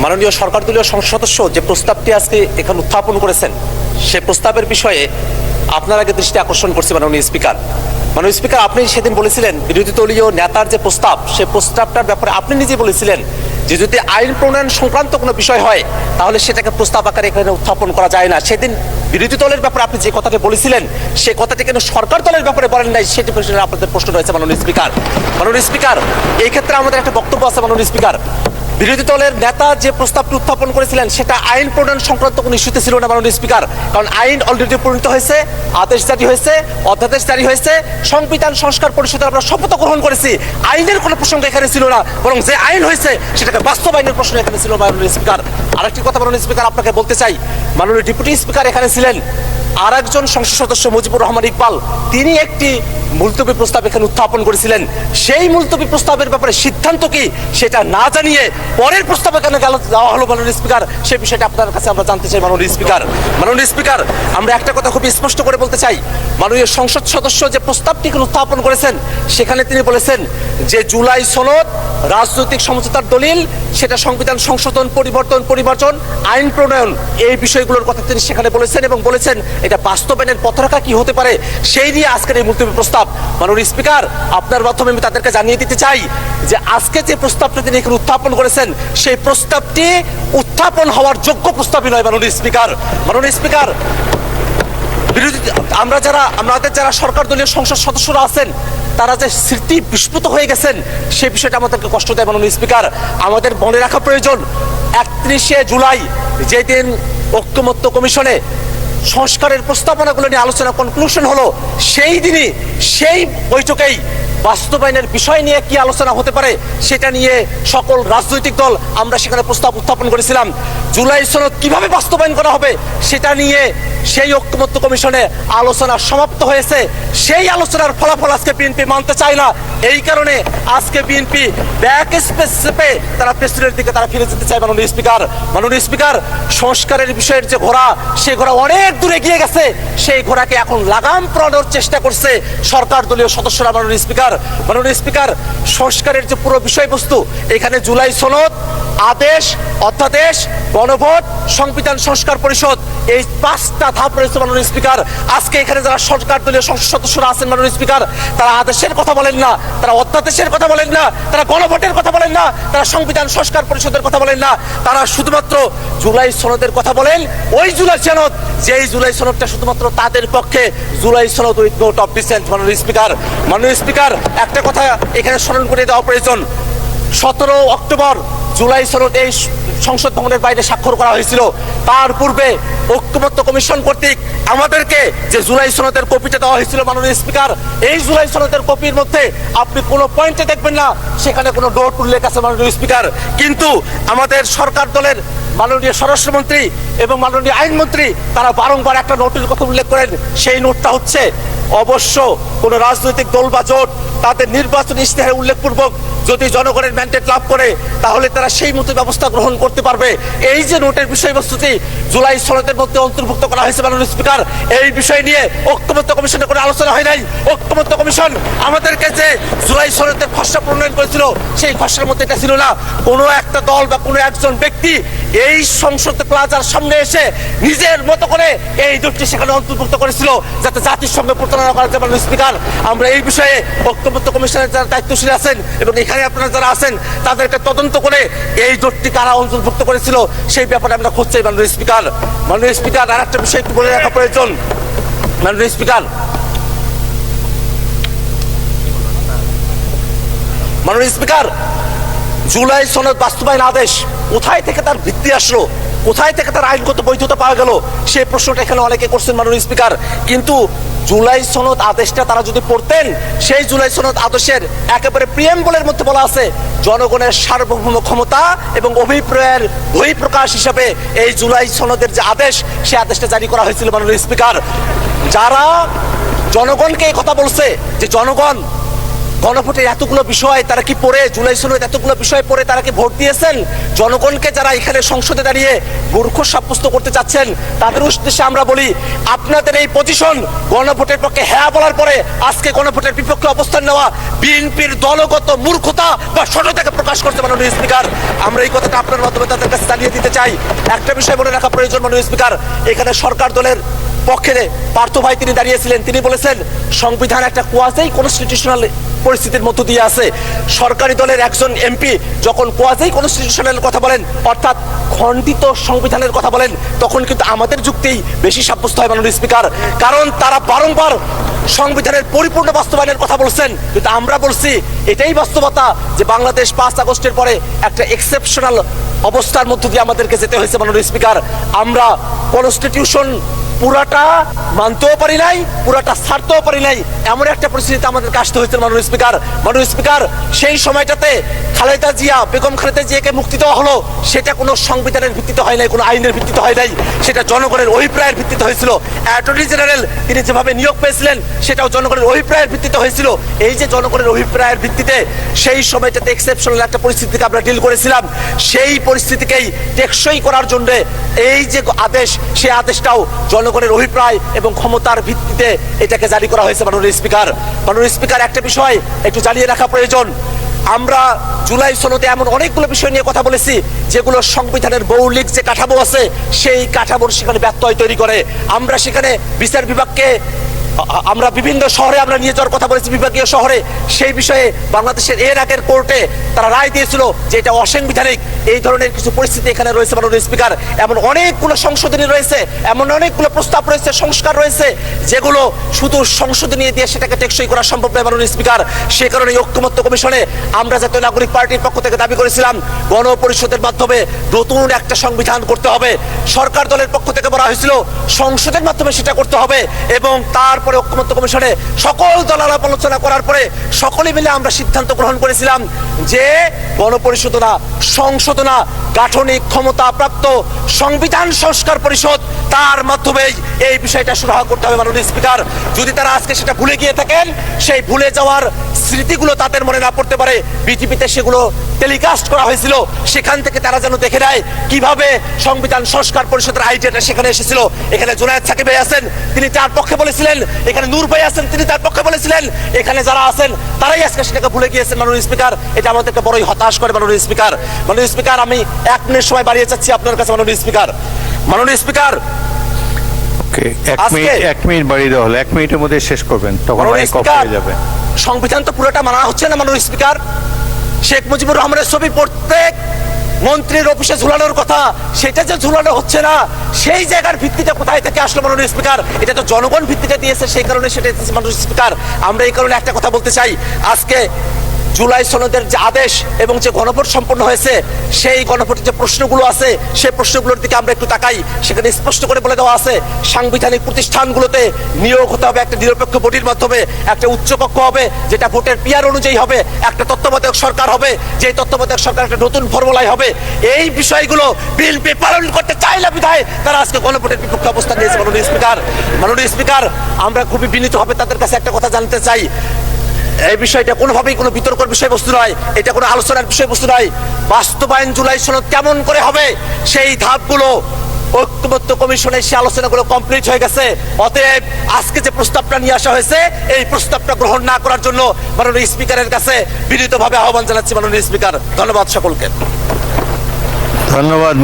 মাননীয় সরকার দলীয় সংসদ সদস্য যে প্রস্তাবটি আজকে এখানে উত্থাপন করেছেন, সে প্রস্তাবের বিষয়ে আপনার আগে দৃষ্টি আকর্ষণ করছি। মাননীয় স্পিকার, আপনি সেদিন বলেছিলেন বিরোধী দলীয় নেতার যে প্রস্তাব, সে প্রস্তাবটার ব্যাপারে আপনি নিজে বলেছিলেন যে যদি আইন প্রণয়ন সংক্রান্ত কোনো বিষয় হয় তাহলে সেটাকে প্রস্তাব আকারে এখানে উত্থাপন করা যায় না। সেদিন বিরোধী দলের ব্যাপারে আপনি যে কথাটি বলেছিলেন, সে কথাটি কেন সরকার দলের ব্যাপারে বলেন নাই, সেটি বিষয়ে আপনাদের প্রশ্ন রয়েছে। মাননীয় স্পিকার, এই ক্ষেত্রে আমাদের একটা বক্তব্য আছে। মাননীয় স্পিকার, বিরোধী দলের নেতা যে প্রস্তাবটি উত্থাপন করেছিলেন সেটা আইন প্রণয়ন সংক্রান্ত কোনো ইস্যুতে ছিল না। মাননীয় স্পিকার, কারণ আইন অলরেডি প্রণীত হয়েছে, আদেশ জারি হয়েছে, অধ্যাদেশ জারি হয়েছে, সংবিধান সংস্কার পরিষদে আমরা শপথ গ্রহণ করেছি। আইনের কোনো প্রসঙ্গ এখানে ছিল না, বরং যে আইন হয়েছে সেটাকে বাস্তবায়নের প্রশ্ন এখানে ছিল। মাননীয় স্পিকার, আরেকটি কথা মাননীয় স্পিকার আপনাকে বলতে চাই, মাননীয় ডেপুটি স্পিকার এখানে ছিলেন, আর একজন সংসদ সদস্য মুজিবুর রহমান ইকবাল, তিনি একটি মুলতবি প্রস্তাব এখানে উত্থাপন করেছিলেন। সেই মুলতবি প্রস্তাবের ব্যাপারে সিদ্ধান্ত কি সেটা না জানিয়ে পরের প্রস্তাবে কেন দেওয়া হলো মাননীয় স্পিকার, সেই বিষয়টা আপনার কাছে আমরা জানতে চাই। মাননীয় স্পিকার, আমরা একটা কথা খুবই স্পষ্ট করে বলতে চাই, মাননীয় সংসদ সদস্য যে প্রস্তাবটি এখানে উত্থাপন করেছেন সেখানে তিনি বলেছেন যে জুলাই সনদ রাজনৈতিক সমঝোতার দলিল, সেটা সংবিধান সংশোধন, পরিবর্তন, আইন প্রণয়ন, এই বিষয়গুলোর কথা তিনি সেখানে বলেছেন এবং বলেছেন এটা বাস্তবায়নের পথরেখা কি হতে পারে সেই নিয়ে আজকের এই মুলতবি প্রস্তাব। মাননীয় স্পিকার, আপনার মাধ্যমে আমি তাদেরকে জানিয়ে দিতে চাই যে আজকে যে প্রস্তাবটা তিনি এখানে উত্থাপন করেছেন সেই প্রস্তাবটি উত্থাপন হওয়ার যোগ্য প্রস্তাবই নয়। মাননীয় স্পিকার, আমাদের যারা সরকার দলীয় সংসদ সদস্যরা আছেন তারা যে স্মৃতি বিস্মৃত হয়ে গেছেন সেই বিষয়টা আমাদেরকে কষ্ট দেয়। মাননীয় স্পিকার, আমাদের মনে রাখা প্রয়োজন 31শে জুলাই যেদিন ঐকমত্য কমিশনে সংস্কারের প্রস্তাবনাগুলো নিয়ে আলোচনা কনক্লুশন হলো, সেই দিনই সেই বৈঠকেই বাস্তবায়নের বিষয় নিয়ে কি আলোচনা হতে পারে সেটা নিয়ে সকল রাজনৈতিক দল আমরা সেখানে প্রস্তাব উত্থাপন করেছিলাম। জুলাই সনদ কিভাবে বাস্তবায়ন করা হবে সেটা নিয়ে সেই ঐকমত্য কমিশনে আলোচনা সমাপ্ত হয়েছে। সেই আলোচনার ফলাফল আজকে বিএনপি মানতে চায় না। এই কারণে আজকে বিএনপি ব্যাক স্পেসে তারা প্রেসিডেন্টের দিকে তারা ফিরে যেতে চায়। মাননীয় স্পিকার, সংস্কারের বিষয়ের যে ঘোড়া, সেই ঘোড়া অনেক দূরে গিয়ে গেছে। সেই ঘোড়াকে এখন লাগাম পরানোর চেষ্টা করছে সরকার দলীয় সদস্যরা। মাননীয় স্পিকার, সংস্কারের যে পুরো বিষয়বস্তু, এখানে জুলাই সনদ, আদেশ, অধ্যাদেশ, গণভোট, সংবিধান সংস্কার পরিষদ, এই 5টা ধাপ রয়েছে। মাননীয় স্পিকার, আজকে এখানে যারা সরকার দলীয় সংসদ সদস্যরা আছেন মাননীয় স্পিকার, তারা আদেশের কথা বলেন না, তারা অধ্যাদেশের কথা বলেন না, তারা গণভোটের কথা বলেন না, তারা সংবিধান সংস্কার পরিষদের কথা বলেন না, তারা শুধুমাত্র জুলাই সনদের কথা বলেন। ওই জুলাই সনদ, যেই জুলাই সনদটা শুধুমাত্র তাদের পক্ষে জুলাই সনদ উইথ নোট অফ ডিসেন্ট। মাননীয় স্পিকার, একটা কথা এখানে স্মরণ করে দেওয়া প্রয়োজন, 17 অক্টোবর জুলাই সনদ এই সংসদ ভবনের বাইরে স্বাক্ষর করা হয়েছিল। তার পূর্বে ঐকমত্য কমিশন কর্তৃক আমাদেরকে যে জুলাই সনদের কপিটা দেওয়া হয়েছিল মাননীয় স্পিকার, এই জুলাই সনদের কপির মধ্যে আপনি কোনো পয়েন্টে দেখবেন না সেখানে কোনো নোট উল্লেখ আছে মাননীয় স্পিকার। কিন্তু আমাদের সরকার দলের মাননীয় স্বরাষ্ট্রমন্ত্রী এবং মাননীয় আইনমন্ত্রী তারা বারংবার একটা নোটের কথা উল্লেখ করেন। সেই নোটটা হচ্ছে অবশ্য কোন রাজনৈতিক দল বা জোট তাদের নির্বাচনী ইশতেহারে উল্লেখপূর্বক যদি জনগণের ম্যান্ডেট লাভ করে তাহলে তারা সেই মতো ব্যবস্থা গ্রহণ করতে পারবে। এই যে নোটের বিষয়বস্তুটি জুলাই সনদের মধ্যে অন্তর্ভুক্ত করা হয়েছে মাননীয় স্পিকার, এই বিষয় নিয়ে ঐকমত্য কমিশনে কোনো আলোচনা হয় নাই। ঐকমত্য কমিশন আমাদেরকে যে জুলাই সনদের খসড়া প্রণয়ন করেছিল সেই খসড়ার মধ্যে এটা ছিল না। কোনো একটা দল বা কোনো একজন ব্যক্তি এই সংসদ প্লাজার সামনে এসে নিজের মতো করে এই নোটটি সেখানে অন্তর্ভুক্ত করেছিল যাতে জাতির সঙ্গে প্রতারণা করা যায়। মাননীয় স্পিকার, আমরা এই বিষয়ে ঐকমত্য কমিশনের যারা দায়িত্বশীল আছেন এবং এখানে আপনারা যারা আছেন তাদেরকে তদন্ত করে এই জোটটি কারা অন্তর্ভুক্ত করেছিল সেই ব্যাপারে আমরা খুঁজছি। মাননীয় স্পিকার, আর একটা বিষয় একটু বলে রাখা প্রয়োজন। মাননীয় স্পিকার, জুলাই সনদ বাস্তবায়ন আদেশ কোথায় থেকে তার ভিত্তি আসলো, কোথায় থেকে তার আইনগত বৈধতা পাওয়া গেল সেই প্রশ্নটা এখানে অনেকে করছেন মাননীয় স্পিকার। কিন্তু জুলাই সনদ আদেশটা তারা যদি পড়তেন, সেই জুলাই সনদ আদেশের একেবারে প্রিয়াম্বলের মধ্যে বলা আছে জনগণের সার্বভৌম ক্ষমতা এবং অভিপ্রায়ের বহিঃপ্রকাশ হিসাবে এই জুলাই সনদের যে আদেশ, সেই আদেশটা জারি করা হয়েছিল। মাননীয় স্পিকার, যারা জনগণকে এই কথা বলছে যে জনগণ গণভোটের এতগুলো বিষয় তারা কি পড়ে, জুলাই সনদ এতগুলো বিষয় পড়ে তারা কি ভোট দিয়েছেন? জনগণকে যারা এখানে সংসদে দাঁড়িয়ে মূর্খ সাব্যস্ত করতে চাচ্ছেন তাদের উদ্দেশ্যে আমরা বলি, আপনাদের এই পজিশন গণভোটের পক্ষে হ্যাঁ বলার পরে আজকে গণভোটের বিপক্ষে অবস্থান নেওয়া বিএনপির দলগত মূর্খতা বা সততাকে প্রকাশ করতে মাননীয় স্পিকার। আমরা এই কথাটা আপনার মাধ্যমে তাদের কাছে জানিয়ে দিতে চাই। একটা বিষয় মনে রাখা প্রয়োজন মাননীয় স্পিকার, এখানে সরকার দলের পক্ষে পার্থ ভাই তিনি দাঁড়িয়েছিলেন, তিনি বলেছেন সংবিধান একটা কোয়াজি কনস্টিটিউশনাল পরিস্থিতির মধ্য দিয়ে আছে। সরকারি দলের একজন এমপি যখন কোয়াজি কনস্টিটিউশনাল কথা বলেন, অর্থাৎ খণ্ডিত সংবিধানের কথা বলেন, তখন কিন্তু আমাদের যুক্তিই বেশি সাব্যস্ত হয় মাননীয় স্পিকার। কারণ তারা বারংবার সংবিধানের পরিপূর্ণ বাস্তবায়নের কথা বলছেন, কিন্তু আমরা বলছি এটাই বাস্তবতা যে বাংলাদেশ 5 আগস্টের পরে একটা এক্সেপশনাল অবস্থার মধ্য দিয়ে আমাদেরকে যেতে হয়েছে মাননীয় স্পিকার। আমরা কনস্টিটিউশন পুরাটা মানতেও পারি নাই, পুরাটা ছাড়তেও পারি নাই, এমন একটা পরিস্থিতিতে আমাদেরকে আসতে হয়েছে মাননীয় স্পিকার। মাননীয় স্পিকার, সেই সময়টাতে খালেদা জিয়া, বেগম খালেদা জিয়াকে মুক্তি দেওয়া হলো, সেটা কোনো সংবিধানের ভিত্তিতে হয় নাই, কোনো আইনের ভিত্তিতে হয় নাই, সেটা জনগণের অভিপ্রায়ের ভিত্তিতে হয়েছিল। অ্যাটর্নি জেনারেল তিনি যেভাবে নিয়োগ পেয়েছিলেন সেটাও জনগণের অভিপ্রায়ের ভিত্তিতে হয়েছিল। এই যে জনগণের অভিপ্রায়ের ভিত্তিতে সেই সময়টাতে এক্সেপশনাল একটা পরিস্থিতিকে আমরা ডিল করেছিলাম, সেই পরিস্থিতিকেই টেকসই করার জন্য এই যে আদেশ, সেই আদেশটাও জনগণের অভিপ্রায় এবং ক্ষমতার ভিত্তিতে এটাকে জারি করা হয়েছে মাননীয় স্পিকার। মাননীয় স্পিকার, একটা বিষয় একটু জানিয়ে রাখা প্রয়োজন, আমরা জুলাই সনদে এমন অনেকগুলো বিষয় নিয়ে কথা বলেছি যেগুলো সংবিধানের মৌলিক যে কাঠামো আছে সেই কাঠামোর সেখানে ব্যত্যয় তৈরি করে। আমরা সেখানে বিচার বিভাগকে আমরা বিভিন্ন শহরে আমরা নিয়ে যাওয়ার কথা বলেছি, বিভাগীয় শহরে। সেই বিষয়ে বাংলাদেশের এর আগের কোর্টে তারা রায় দিয়েছিল যে এটা অসাংবিধানিক। এই ধরনের কিছু পরিস্থিতি এখানে রয়েছে মাননীয় স্পিকার। এমন অনেকগুলো সংশোধনী রয়েছে, এমন অনেকগুলো প্রস্তাব রয়েছে, সংস্কার রয়েছে, যেগুলো শুধু সংশোধনী দিয়ে সেটাকে টেকসই করা সম্ভব নয় মাননীয় স্পিকার। সে কারণে ঐক্যমত্য কমিশনে আমরা জাতীয় নাগরিক পার্টির পক্ষ থেকে দাবি করেছিলাম গণপরিষদের মাধ্যমে নতুন একটা সংবিধান করতে হবে। সরকার দলের পক্ষ থেকে বলা হয়েছিল সংসদের মাধ্যমে সেটা করতে হবে, এবং তারপরে ঐক্যমত্য কমিশনে সকল দল আলাপ আলোচনা করার পরে সকলে মিলে আমরা সিদ্ধান্ত গ্রহণ করেছিলাম যে গণপরিষদ না, সংশোধনা গাঠনিক ক্ষমতা প্রাপ্ত সংবিধান সংস্কার পরিষদ, তার মাধ্যমেই এই বিষয়টা সুরাহা করতে হবে মাননীয় স্পিকার। যদি তারা আজকে সেটা ভুলে গিয়ে থাকেন, সেই ভুলে যাওয়ার স্মৃতিগুলো তাদের মনে না পড়তে পারে, বিটিভিতে সেগুলো টেলিকাস্ট করা হয়েছিল, সেখান থেকে তারা যেন দেখে নেয় কিভাবে সংবিধান সংস্কার পরিষদের আইডিয়াটা সেখানে এসেছিল। এখানে জুনায়েদ সাকিব ভাই আছেন, তিনি তার পক্ষে বলেছিলেন, এখানে নূর ভাই আছেন, তিনি তার পক্ষে বলেছিলেন, এখানে যারা আছেন তারাই আজকে সেটাকে ভুলে গিয়েছেন মাননীয় স্পিকার। এটা আমাদেরকে বড়ই হতাশ করে মাননীয় স্পিকার। মাননীয় স্পিকার, আমি 1 মিনিট সময় বাড়িয়ে চাচ্ছি আপনার কাছে মাননীয় স্পিকার। মাননীয় স্পিকার, এক মিনিট বাড়িয়ে দেওয়া হলো, 1 মিনিটের মধ্যে শেষ করবেন, তখন যাবে। সংবিধান তো পুরোটা মানা হচ্ছে না মাননীয় স্পিকার। শেখ মুজিবুর রহমানের ছবি প্রত্যেক মন্ত্রীর অফিসে ঝুলানোর কথা, সেটা যে ঝুলানো হচ্ছে না, সেই জায়গার ভিত্তিটা কোথায় থেকে আসলো মাননীয় স্পিকার? এটা তো জনগণ ভিত্তিটা দিয়েছে, সেই কারণে সেটা মাননীয় স্পিকার। আমরা এই কারণে একটা কথা বলতে চাই, আজকে জুলাই সনদের যে আদেশ এবং যে গণভোট সম্পন্ন হয়েছে, সেই গণভোটের যে প্রশ্নগুলো আছে সেই প্রশ্নগুলোর দিকে আমরা একটু তাকাই। সেখানে স্পষ্ট করে বলে দেওয়া আছে সাংবিধানিক প্রতিষ্ঠানগুলোতে নিয়োগ হতে হবে একটা নিরপেক্ষ বডির মাধ্যমে, একটা উচ্চকক্ষ হবে যেটা ভোটের পিয়ার অনুযায়ী হবে, একটা তত্ত্বাবধায়ক সরকার হবে, যে তত্ত্বাবধায়ক সরকার একটা নতুন ফর্মুলায় হবে। এই বিষয়গুলো বিএনপি পালন করতে চায় না বিধায় তারা আজকে গণভোটের বিপক্ষে অবস্থান নিয়েছে মাননীয় স্পিকার। মাননীয় স্পিকার, আমরা খুবই বিনীতভাবে তাদের কাছে একটা কথা জানতে চাই, এই বিষয়টা কোনোভাবেই কোনো বিতর্কের বিষয়বস্তু নয়, এটা কোনো আলোচনার বিষয়বস্তু নয়। বাস্তবায়ন জুলাই সনদ কেমন করে হবে সেই ধাপগুলো ঐক্যমত্য কমিশনে সে আলোচনাগুলো কমপ্লিট হয়ে গেছে। অতএব আজকে যে প্রস্তাবটা নিয়ে আসা হয়েছে এই প্রস্তাবটা গ্রহণ না করার জন্য মাননীয় স্পিকারের কাছে বিনীতভাবে আহ্বান জানাচ্ছি মাননীয় স্পিকার। ধন্যবাদ সকলকে। ধন্যবাদ।